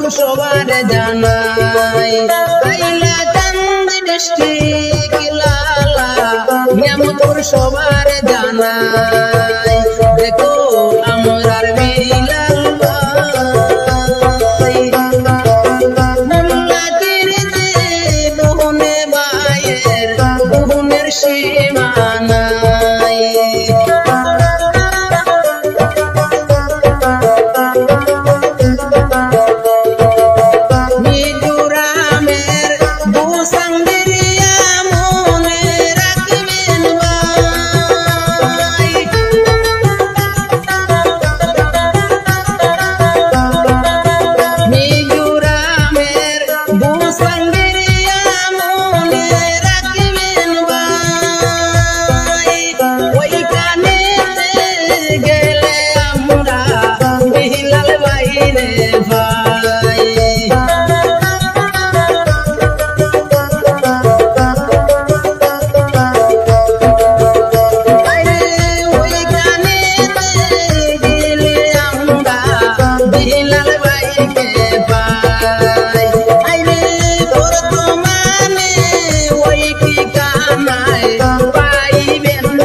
সবার জানাই আইলা কান্দি ডিস্ট্রিক্ট লালা নিয়ামতপুর সবার জানাই দেখো আমরার বিলাল ভাই মোল্লাদের যে বহনে ভাইয়ের বহনের সীমানাই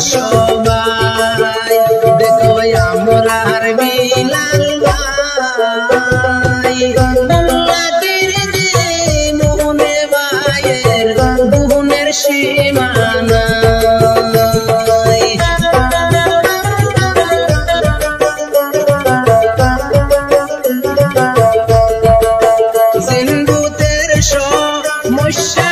সবাই দেখো আমরার বিলাল ভাই মোল্লাদের যে মোহনে ভাইয়ের মোহনের সীমানা সিন্ধুতের সমস্যা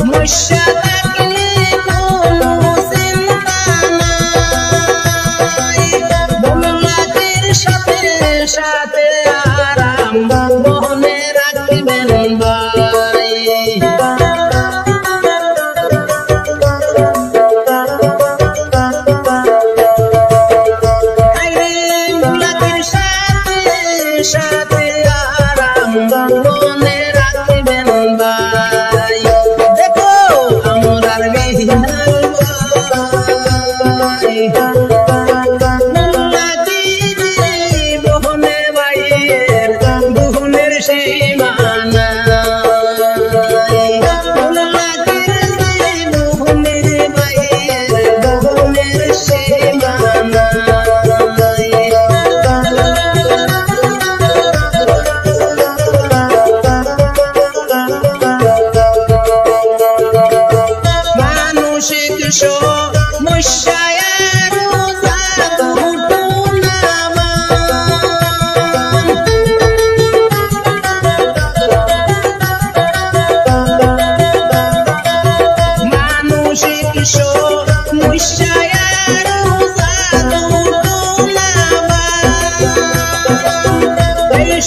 সমস্যা থাকলে কোনো চিন্তা নাই মোল্লাদের সাথে সাথে আরাম মনে রাখবেন ভাই মোল্লাদের সাথে সাথে আরাম মনে রাখবেন ভাই মোল্লাদের বহনে ভাইয়ের বহনের সীমানা মোল্লাদের বহনে ভাইয়ের বহনের সীমানা মানসিক সমস্যায়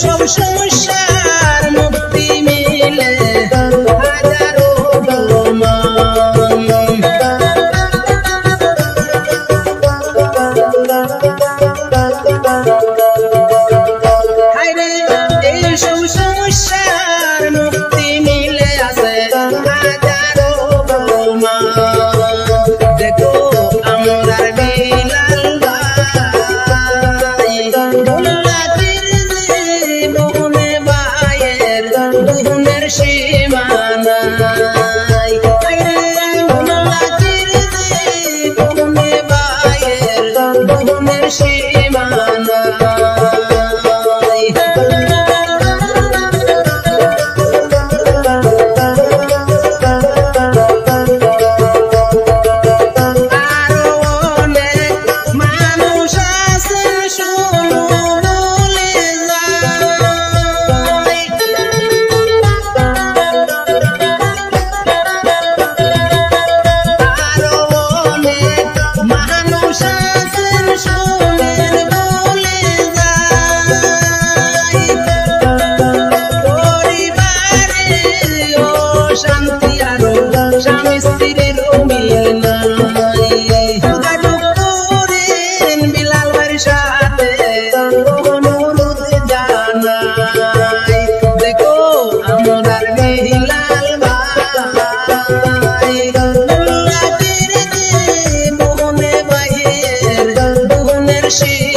সব সমস্যার মুক্তি মিলে হাজারো এই সব সমস্যার মুক্তি মিলে আছে হাজারো দেখো আমরার বিলাল ভাই মোল্লাদের বহনে মুর্শিদ